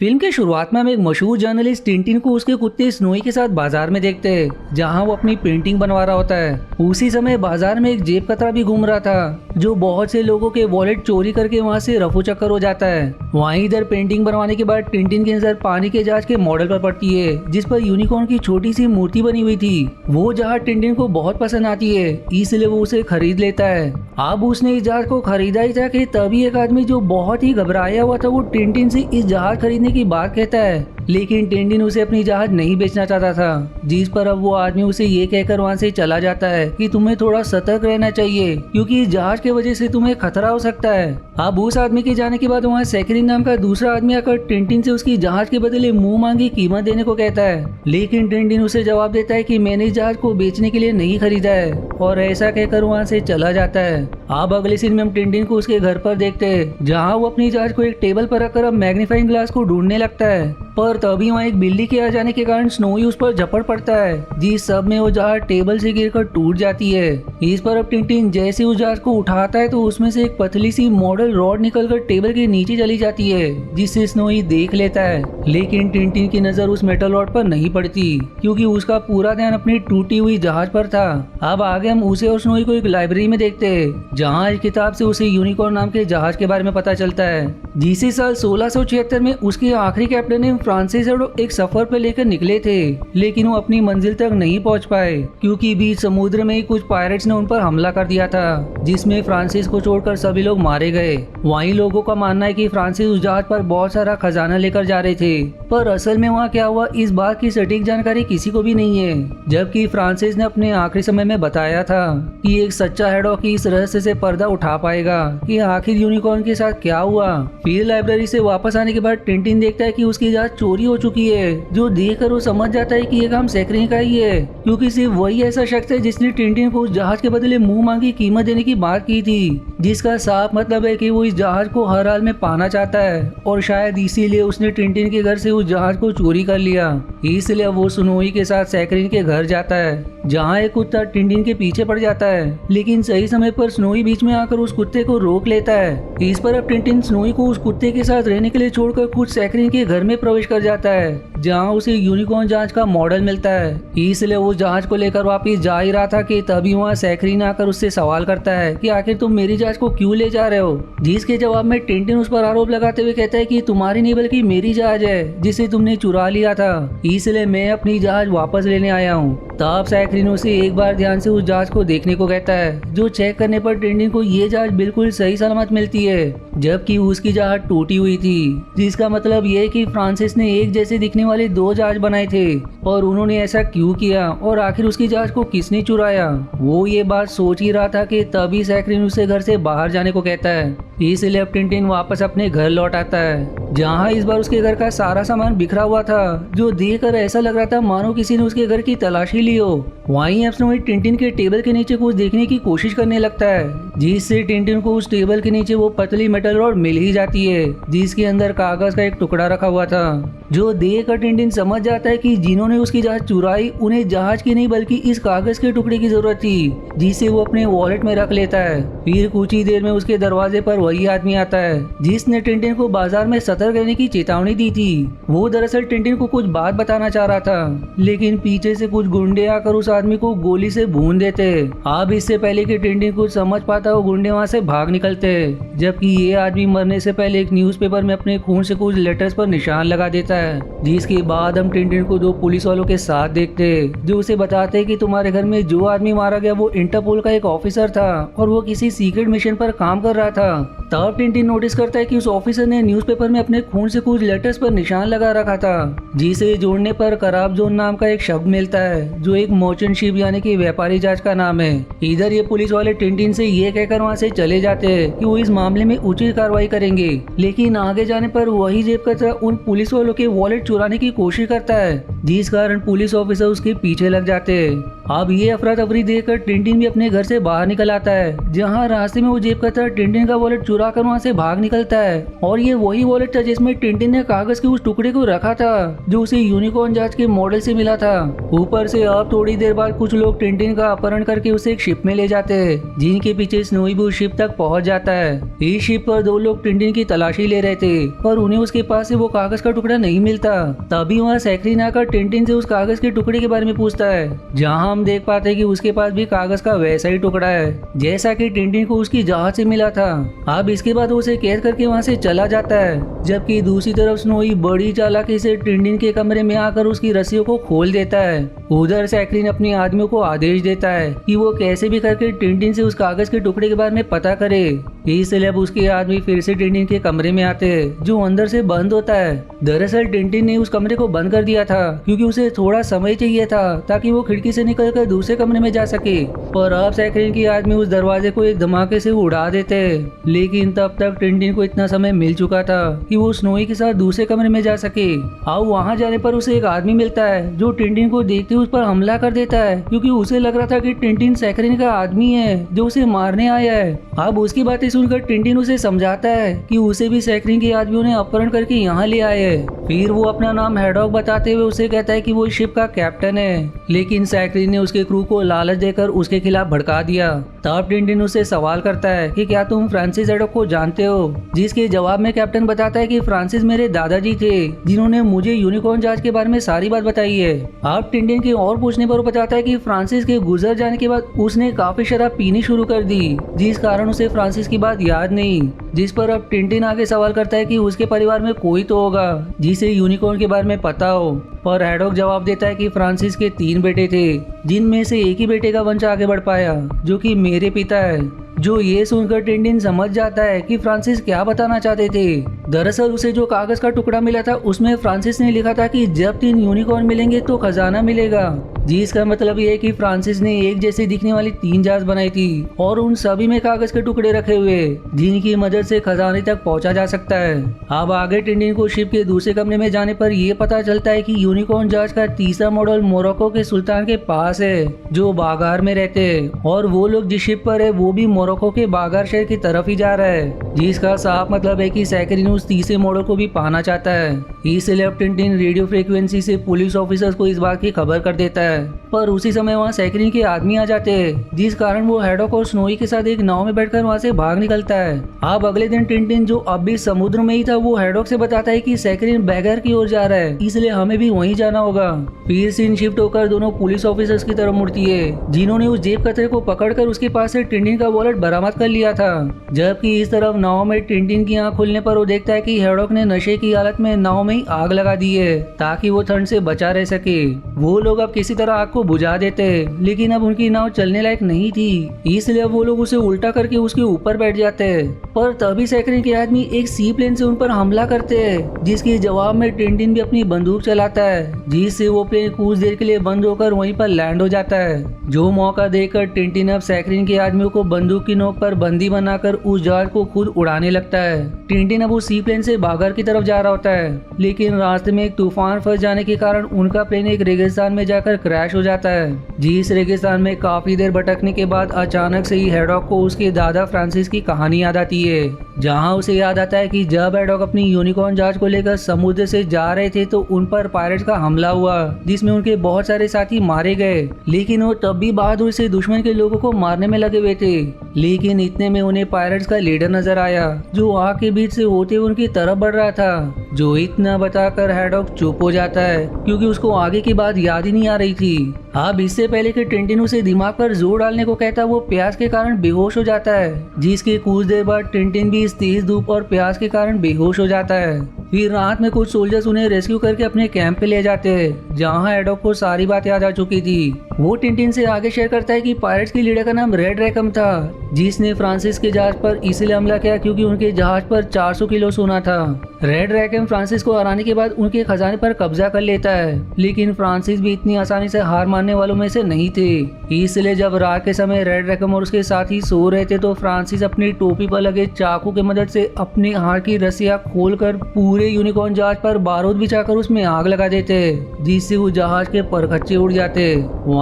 Film के शुरुआत में हम एक मशहूर जर्नलिस्ट टिंटिन को उसके कुत्ते स्नोई के साथ बाजार में देखते हैं, जहां वो अपनी पेंटिंग बनवा रहा होता है। उसी समय बाजार में एक जेब कतरा भी घूम रहा था, जो बहुत से लोगों के वॉलेट चोरी करके वहां से रफू चक्कर हो जाता है। वहीं इधर पेंटिंग बनवाने के बाद टिंटिन की नजर पानी के जहाज के मॉडल पर पड़ती है, जिस पर यूनिकॉर्न की छोटी सी मूर्ति बनी हुई थी। वो जहाज टिंटिन को बहुत पसंद आती है, इसलिए वो उसे खरीद लेता है। अब उसने इस जहाज को खरीदा ही था कि तभी एक आदमी जो बहुत ही घबराया हुआ था, वो टिंटिन से इस जहाज खरीदने की बात कहता है। लेकिन टिंटिन उसे अपनी जहाज नहीं बेचना चाहता था, जिस पर अब वो आदमी उसे ये कहकर वहां से चला जाता है कि तुम्हें थोड़ा सतर्क रहना चाहिए, क्योंकि इस जहाज की वजह से तुम्हें खतरा हो सकता है। अब उस आदमी के जाने के बाद वहाँ सैकरिन नाम का दूसरा आदमी आकर टिंटिन से उसकी जहाज के बदले मुंह मांगी कीमत देने को कहता है। लेकिन टिंटिन उसे जवाब देता है कि मैंने इस जहाज को बेचने के लिए नहीं खरीदा है, और ऐसा कहकर वहाँ से चला जाता है। अब अगले सीन में हम टिंटिन को उसके घर पर देखते हैं, जहाँ वो अपनी जहाज को एक टेबल पर रखकर अब मैग्नीफाइंग ग्लास को ढूंढने लगता है। पर तभी वहाँ एक बिल्ली के आ जाने के कारण स्नोई उस पर झपट पड़ता है, जिस सब में वो जहाज टेबल से गिरकर टूट जाती है। इस पर अब टिंटिन जैसे उस जहाज को उठाता है तो उसमें से एक पतली सी मॉडल रॉड निकलकर टेबल के नीचे चली जाती है, जिससे स्नोई देख लेता है। लेकिन टिंटिन की नजर उस मेटल रॉड पर नहीं पड़ती, क्योंकि उसका पूरा ध्यान अपनी टूटी हुई जहाज पर था। अब आगे हम उसे और स्नोई को एक लाइब्रेरी में देखते हैं, जहाँ इस किताब से उसे यूनिकॉर्न नाम के जहाज के बारे में पता चलता है, जिसे साल 1676 में उसके आखिरी कैप्टन ने फ्रांसिस एक सफर पर लेकर निकले थे। लेकिन वो अपनी मंजिल तक नहीं पहुंच पाए, क्योंकि बीच समुद्र में ही कुछ पायरेट्स ने उन पर हमला कर दिया था, जिसमें फ्रांसिस को छोड़कर सभी लोग मारे गए। वहीं लोगों का मानना है कि फ्रांसिस उस जहाज पर बहुत सारा खजाना लेकर जा रहे थे, पर असल में वहाँ क्या हुआ इस बात की सटीक जानकारी किसी को भी नहीं है। जबकि फ्रांसिस ने अपने आखिरी समय में बताया था कि एक सच्चा हेडॉक इस रहस्य से पर्दा उठा पाएगा कि आखिर यूनिकॉर्न के साथ क्या हुआ। फिर लाइब्रेरी से वापस आने के बाद टिंटिन देखता है कि उसकी जहाज चोरी हो चुकी है, जो देखकर वो समझ जाता है कि ये काम सैकरिन का ही है, क्योंकि सिर्फ वही ऐसा शख्स है जिसने टिंटिन को उस जहाज के बदले मुंह मांगी कीमत देने की बात की थी, जिसका साफ मतलब है कि वो इस जहाज को हर हाल में पाना चाहता है, और शायद इसीलिए उसने टिंटिन के घर से उस जहाज को चोरी कर लिया। इसलिए वो स्नोई के साथ सैकरिन के घर जाता है, जहाँ एक कुत्ता टिंटिन के पीछे पड़ जाता है। लेकिन सही समय पर स्नोई बीच में आकर उस कुत्ते को रोक लेता है। इस पर अब टिंटिन स्नोई को उस कुत्ते के साथ रहने के लिए छोड़कर खुद सैकरिन के घर में प्रवेश कर जाता है, जहाँ उसे यूनिकॉर्न जहाज का मॉडल मिलता है। इसलिए वो जहाज को लेकर वापस जा ही रहा था कि तभी वहाँ सैकरिन आकर उससे सवाल करता है कि आखिर तुम मेरी जहाज को क्यों ले जा रहे हो, जिसके जवाब में टिंटिन उस पर आरोप लगाते हुए कहता है कि तुम्हारी नहीं बल्कि मेरी जहाज है, जिसे तुमने चुरा लिया था, इसलिए मैं अपनी जहाज वापस लेने आया हूँ। तब सैकरिन उसे एक बार ध्यान से उस जहाज को देखने को कहता है, जो चेक करने पर टिंटिन को ये जहाज बिल्कुल सही सलामत मिलती है, जबकि उसकी जहाज टूटी हुई थी, जिसका मतलब ये है कि फ्रांसिस ने एक जैसे दिखने वाले दो जहाज बनाए थे। और उन्होंने ऐसा क्यों किया और आखिर उसकी जहाज को किसने चुराया। वो ये बात सोच ही रहा था कि तभी सैकरिन उसे घर से बाहर जाने को कहता है। इसलिए अब टिंटिन वापस अपने घर लौट आता है, जहाँ इस बार उसके घर का सारा सामान बिखरा हुआ था, जो देखकर ऐसा लग रहा था मानो किसी ने उसके घर की तलाशी ली हो। वहीं अब स्नोई टिंटिन के टेबल के नीचे कुछ देखने की कोशिश करने लगता है, जिससे टिंटिन को उस टेबल के नीचे वो पतली मेटल रॉड मिल ही जाती है, जिसके अंदर कागज का एक टुकड़ा रखा हुआ था, जो देखकर टिंटिन समझ जाता है कि जिन्होंने उसकी जहाज चुराई उन्हें जहाज की नहीं बल्कि इस कागज के टुकड़े की जरूरत थी, जिसे वो अपने वॉलेट में रख लेता है। फिर कुछ ही देर में उसके दरवाजे पर वही आदमी आता है जिसने टिंटिन को बाजार में सतर्क रहने की चेतावनी दी थी। वो दरअसल टिंटिन को कुछ बात बताना चाह रहा था, लेकिन पीछे से कुछ गुंडे आकर उस आदमी को गोली से भून देते। अब इससे पहले कि टिंटिन कुछ समझ पाता वो गुंडे वहाँ से भाग निकलते, जबकि ये आदमी मरने से पहले एक न्यूज़पेपर में अपने खून से कुछ लेटर्स पर निशान लगा देता है। जिसके बाद हम टिंटिन को दो पुलिस वालों के साथ देखते, जो उसे बताते कि तुम्हारे घर में जो आदमी मारा गया वो इंटरपोल का एक ऑफिसर था, और वो किसी सीक्रेट मिशन पर काम कर रहा था। तब टिंटिन नोटिस करता है कि उस ऑफिसर ने न्यूज़पेपर में अपने खून से कुछ लेटर्स पर निशान लगा रखा था, जिसे जोड़ने पर कराब जोन नाम का एक शब्द मिलता है, जो एक मर्चेंट शिप यानी कि व्यापारी जहाज का नाम है। इधर ये पुलिस वाले टिंटिन से ये कहकर वहाँ से चले जाते हैं कि वो इस मामले में उचित कार्रवाई करेंगे। लेकिन आगे जाने पर वही जेब कतरा उन पुलिस वालों के वॉलेट चुराने की कोशिश करता है, जिस कारण पुलिस ऑफिसर उसके पीछे लग जाते हैं। अब ये अफरा तफरी देखकर टिंटिन भी अपने घर से बाहर निकल आता है, जहाँ रास्ते में वो जेब कतरा टिंटिन का वॉलेट चुरा कर वहाँ से भाग निकलता है और ये वही वॉलेट था जिसमें टिंटिन ने कागज के उस टुकड़े को रखा था जो उसे यूनिकॉर्न जहाज के मॉडल से मिला था। ऊपर से अब थोड़ी देर बाद कुछ लोग टिंटिन का अपहरण करके उसे एक शिप में ले जाते हैं जिनके पीछे स्नोई भी उस शिप तक पहुंच जाता है। इस शिप पर दो लोग टिंटिन की तलाशी ले रहे थे पर उन्हें उसके पास से वो कागज का टुकड़ा नहीं मिलता। तभी वहाँ सैकरीन आकर टिंटिन से उस कागज के टुकड़े के बारे में पूछता है, जहाँ हम देख पाते हैं कि उसके पास भी कागज का वैसा ही टुकड़ा है जैसा कि टिंटिन को उसकी जहाज से मिला था। अब इसके बाद वो उसे कैद करके वहाँ से चला जाता है, जबकि दूसरी तरफ स्नोई बड़ी चालाकी से टिंटिन के कमरे में आकर उसकी रस्सियों को खोल देता है। उधर सैकरीन अपने आदमियों को आदेश देता है कि वो कैसे भी करके टिंटिन से उस कागज के टुकड़े के बारे में पता करे। इसलिए अब उसके आदमी फिर से टिंटिन के कमरे में आते हैं जो अंदर से बंद होता है। दरअसल टिंटिन ने उस कमरे को बंद कर दिया था क्योंकि उसे थोड़ा समय चाहिए था ताकि वो खिड़की से निकलकर दूसरे कमरे में जा सके। पर अब सैकरीन के आदमी उस दरवाजे को एक धमाके से उड़ा देते हैं, लेकिन तब तक टिंटिन को इतना समय मिल चुका था कि वो स्नोई के साथ दूसरे कमरे में जा सके। अब वहाँ जाने पर उसे एक आदमी मिलता है जो टिंटिन को देखते उस पर हमला कर देता है क्योंकि उसे लग रहा था कि टिंटिन सैकरीन का आदमी है जो उसे मारने आया है। अब उसकी बातें सुनकर टिंटिन उसे समझाता है कि उसे भी सैकरीन के आदमियों ने अपहरण करके यहाँ ले आए हैं। फिर वो अपना नाम हैडॉक बताते हुए उसे कहता है कि वो शिप का कैप्टन है, लेकिन सैकरीन ने उसके क्रू को लालच देकर उसके खिलाफ भड़का दिया। तब टिंटिन उससे सवाल करता है कि क्या तुम फ्रांसिस हैडॉक को जानते हो, जिसके जवाब में कैप्टन बताता है कि फ्रांसिस मेरे दादाजी थे जिन्होंने मुझे यूनिकॉर्न जहाज के बारे में सारी बात बताई है। अब टिंटिन के और पूछने पर वो बताता है कि फ्रांसिस के गुजर जाने के बाद उसने काफी शराब पीनी शुरू कर दी जिस कारण उसे फ्रांसिस की बात याद नहीं। जिस पर अब टिंटिन आगे सवाल करता है कि उसके परिवार में कोई तो होगा जिसे यूनिकॉर्न के बारे में पता हो, पर हैडॉक जवाब देता है कि फ्रांसिस के 3 बेटे थे जिनमें से एक ही बेटे का वंश आगे बढ़ पाया जो कि मेरे पिता है। जो ये सुनकर टिंटिन समझ जाता है कि फ्रांसिस क्या बताना चाहते थे। दरअसल उसे जो कागज का टुकड़ा मिला था उसमें फ्रांसिस ने लिखा था कि जब 3 यूनिकॉर्न मिलेंगे तो खजाना मिलेगा, जिसका मतलब ये है कि फ्रांसिस ने एक जैसी दिखने वाली 3 जहाज बनाई थी और उन सभी में कागज के टुकड़े रखे हुए जिनकी मदद से खजाने तक पहुंचा जा सकता है। अब आगे टिंटिन को शिप के दूसरे कमरे में जाने पर यह पता चलता है कि यूनिकॉर्न जहाज का तीसरा मॉडल मोरक्को के सुल्तान के पास है जो बागार में रहते हैं, और वो लोग जिस शिप पर है वो भी मोरक्को के बागार शहर की तरफ ही जा रहा है, जिसका साफ मतलब है कि सैकरीन उस तीसरे मॉडल को भी पाना चाहता है। इसलिए अब टिंटिन रेडियो फ्रीक्वेंसी से पुलिस ऑफिसर्स को इस बात की खबर कर देता है, पर उसी समय वहाँ सैकरीन के आदमी आ जाते हैं जिस कारण वो हैडॉक और स्नोई के साथ एक नाव में बैठकर वहाँ से भाग निकलता है। अब अगले दिन टिंटिन जो अब भी समुद्र में ही था वो हैडॉक से बताता है कि सैकरीन बैगर की ओर जा रहा है, इसलिए हमें भी वहीं जाना होगा। फिर सीन शिफ्ट होकर दोनों पुलिस ऑफिसर्स की तरफ मुड़ती है जिन्होंने उस जेब कतरे को पकड़कर उसके पास से टिंटिन का वॉलेट बरामद कर लिया था, जबकि इस तरफ नाव में टिंटिन की आंख खुलने पर वो देखता है कि हैडॉक ने नशे की हालत में नाव में ही आग लगा दी है ताकि वो ठंड से बचा रह सके। वो लोग अब किसी तरह आग को बुझा देते हैं, लेकिन अब उनकी नाव चलने लायक नहीं थी, इसलिए अब वो लोग उसे उल्टा करके उसके ऊपर बैठ जाते हैं। पर तभी सैकरीन के आदमी एक सी प्लेन से उन पर हमला करते हैं, जिसके जवाब में टिंटिन भी अपनी बंदूक चलाता है, जिससे वो प्लेन कुछ देर के लिए बंद होकर वहीं पर लैंड हो जाता है। जो मौका देखकर टिंटिन अब सैकरीन के आदमियों को बंदूक की नोक पर बंदी बनाकर उस जहाज को खुद उड़ाने लगता है। टिंटिन अब उस सी प्लेन से बागर की तरफ जा रहा होता है, लेकिन रास्ते में एक तूफान फंस जाने के कारण उनका प्लेन एक रेगिस्तान में जाकर क्रैश हो जाता है। जिस रेगिस्तान में काफी देर भटकने के बाद अचानक से ही हैडॉक को उसके दादा फ्रांसिस की कहानी याद आती है, जहां उसे याद आता है कि जब हैडॉक अपनी यूनिकॉर्न जहाज को लेकर समुद्र से जा रहे थे तो उन पर पायरेट्स का हमला हुआ जिसमें उनके बहुत सारे साथी मारे गए, लेकिन वो तब भी बहादुर से दुश्मन के लोगों को मारने में लगे हुए थे। लेकिन इतने में उन्हें पायरेट्स का लीडर नजर आया जो आग के बीच से होते हुए उनकी तरफ बढ़ रहा था। जो इतना बताकर हैडॉक चुप हो जाता है क्योंकि उसको आगे की बात याद ही नहीं आ रही थी। अब इससे पहले कि टिंटिन उसे दिमाग पर जोर डालने को कहता वो प्यास के कारण बेहोश हो जाता है, जिसके कुछ देर बाद टिंटिन भी इस तेज धूप और प्यास के कारण बेहोश हो जाता है। फिर रात में कुछ सोल्जर्स उन्हें रेस्क्यू करके अपने कैंप पे ले जाते हैं, जहां हैडॉक को सारी बात याद आ चुकी थी। वो टिंटिन से आगे शेयर करता है कि पायरेट्स की लीडर का नाम रेड रैकम था, जिसने फ्रांसिस के जहाज पर इसलिए हमला किया क्योंकि उनके जहाज पर 400 किलो सोना था। रेड रैकम फ्रांसिस को हराने के बाद उनके खजाने पर कब्जा कर लेता है, लेकिन फ्रांसिस भी इतनी आसानी से हार मानने वालों में से नहीं थे। इसलिए जब रात के समय रेड रैकम और उसके साथी सो रहे थे तो फ्रांसिस अपनी टोपी पर लगे चाकू की मदद से अपने हाथ की रस्सियां खोलकर पूरे यूनिकॉर्न जहाज पर बारूद बिछाकर उसमें आग लगा देते, जिससे वो जहाज के परखच्चे उड़ जाते।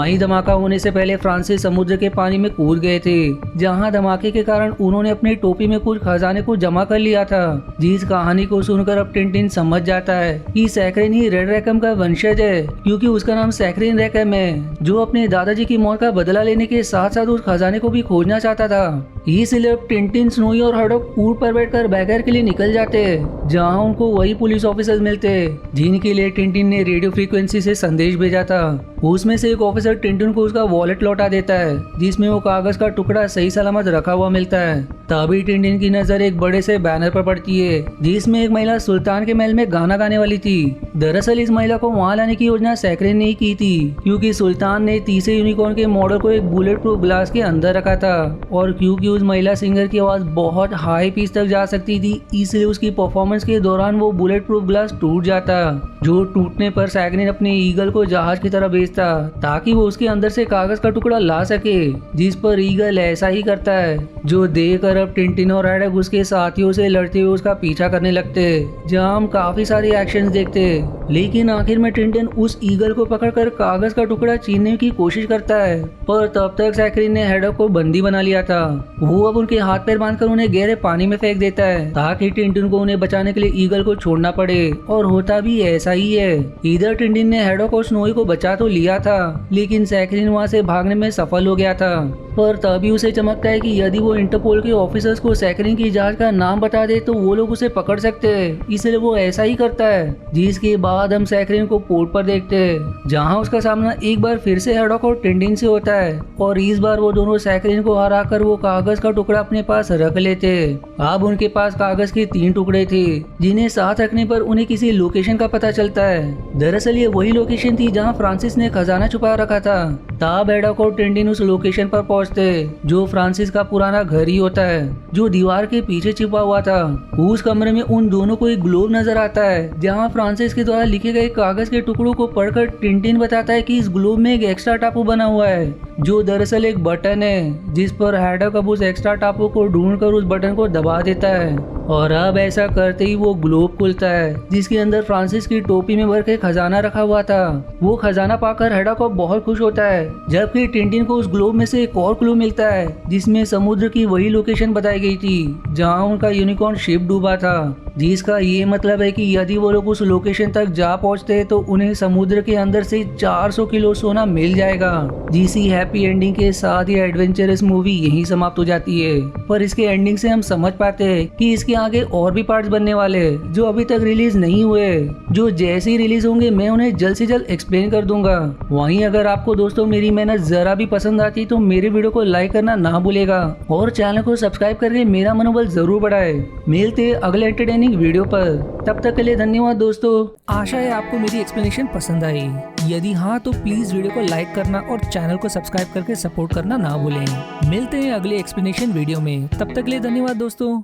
वहीं धमाका होने से पहले फ्रांसिस समुद्र के पानी में कूद गए थे, जहां धमाके के कारण उन्होंने अपनी टोपी में कुछ खजाने को जमा कर लिया था। जिस कहानी को सुनकर अब टिंटिन समझ जाता है कि सैकरिन ही रेड रैकम का वंशज है, क्योंकि उसका नाम सैकरिन रैकम है, जो अपने दादाजी की मौत का बदला लेने के साथ साथ उस खजाने को भी खोजना चाहता था। इसलिए अब टिंटिन, स्नोई और हडॉक ऊँट पर बैठकर बैगर के लिए निकल जाते, जहां उनको वही पुलिस ऑफिसर मिलते जिनके लिए टिंटिन ने रेडियो फ्रीक्वेंसी से संदेश भेजा था। उसमें से एक ऑफिसर टिंटिन को उसका वॉलेट लौटा देता है, जिसमें वो कागज का टुकड़ा सही सलामत रखा हुआ मिलता है। तभी टिंटिन की नजर एक बड़े से बैनर पर पड़ती है, जिसमें एक महिला सुल्तान के महल में गाना गाने वाली थी। दरअसल इस महिला को वहां लाने की योजना सैकरिन ने ही की थी, क्योंकि सुल्तान ने तीसरे यूनिकॉर्न के मॉडल को एक बुलेट प्रूफ ग्लास के अंदर रखा था, और क्योंकि उस महिला सिंगर की आवाज बहुत हाई पिच तक जा सकती थी, इसलिए उसकी परफॉर्मेंस के दौरान वो बुलेट प्रूफ ग्लास टूट जाता, जो टूटने पर सैकरिन अपने ईगल को जहाज की तरह भेजता ताकि वो उसके अंदर से कागज का टुकड़ा ला सके, जिस पर ईगल ऐसा ही करता है, जो देखकर अब टिंटिन और हैडॉक उसके साथियों से लड़ते हुए उसका पीछा करने लगते, जहां हम काफी सारे एक्शंस देखते। लेकिन आखिर में टिंटिन उस ईगल को पकड़कर कागज का टुकड़ा छीनने की कोशिश करता है, पर तब तक सैकरिन ने हैडॉक को बंदी बना लिया था। वो अब उनके हाथ पैर बांधकर उन्हें गहरे पानी में फेंक देता है, ताकि टिंटिन को उन्हें बचाने के लिए ईगल को छोड़ना पड़े, और होता भी ऐसा ही है। इधर टिंटिन ने हैडॉक और स्नोई को बचा तो लिया था, लेकिन सैकरिन वहां से भागने में सफल हो गया था। पर तभी उसे चमकता है कि यदि वो इंटरपोल के ऑफिसर्स को सैकरिन की जहाज का नाम बता दे तो वो लोग उसे पकड़ सकते हैं, इसलिए वो ऐसा ही करता है। जिसके बाद हम सैकरिन को पोर्ट पर देखते हैं, जहां उसका सामना एक बार फिर से हैडॉक और टिंटिन से होता है, और इस बार वो दोनों सैकरिन को हराकर वो कागज का टुकड़ा अपने पास रख लेते। अब उनके पास कागज के 3 टुकड़े थे, जिन्हें साथ रखने पर उन्हें किसी लोकेशन का पता चलता है। दरअसल ये वही लोकेशन थी जहाँ फ्रांसिस ने खजाना छुपा रखा था। तब हैडॉक और टिंटिन उस लोकेशन पर पहुंचते, जो फ्रांसिस का पुराना घर ही होता है, जो दीवार के पीछे छिपा हुआ था। उस कमरे में उन दोनों को एक ग्लोब नजर आता है, जहां फ्रांसिस के द्वारा लिखे गए कागज के टुकड़ों को पढ़कर टिंटिन बताता है कि इस ग्लोब में एक एक्स्ट्रा टापू बना हुआ है, जो दरअसल एक बटन है, जिस पर हैडॉक अब उस एक्स्ट्रा टापू को ढूंढकर उस बटन को दबा देता है, और अब ऐसा करते ही वो ग्लोब खुलता है, जिसके अंदर फ्रांसिस की टोपी में भर के खजाना रखा हुआ था। वो खजाना पाकर हैडॉक बहुत खुश होता है, जबकि टिंटिन को उस ग्लोब में से एक और क्लू मिलता है, जिसमें समुद्र की वही लोकेशन बताई गई थी जहां उनका यूनिकॉर्न शिप डूबा था, जिसका ये मतलब है कि यदि वो लोग उस लोकेशन तक जा पहुंचते तो उन्हें समुद्र के अंदर से 400 किलो सोना मिल जाएगा। जिसी हैप्पी एंडिंग के साथ ये एडवेंचरस मूवी यहीं समाप्त हो जाती है। पर इसके एंडिंग से हम समझ पाते हैं कि इसके आगे और भी पार्ट्स बनने वाले हैं, जो अभी तक रिलीज नहीं हुए, जो जैसे ही रिलीज होंगे मैं उन्हें जल्द से जल्द एक्सप्लेन कर दूंगा। वहीं अगर आपको दोस्तों मेरी मेहनत जरा भी पसंद आती तो मेरे वीडियो को लाइक करना ना भूलेगा, और चैनल को सब्सक्राइब करके मेरा मनोबल जरूर बढ़ाए। मिलते अगले एंटरटेनिंग वीडियो पर, तब तक के लिए धन्यवाद दोस्तों। आशा है आपको मेरी एक्सप्लेनेशन पसंद आई। यदि हाँ तो प्लीज वीडियो को लाइक करना और चैनल को सब्सक्राइब करके सपोर्ट करना ना भूलें। मिलते हैं अगले एक्सप्लेनेशन वीडियो में, तब तक के लिए धन्यवाद दोस्तों।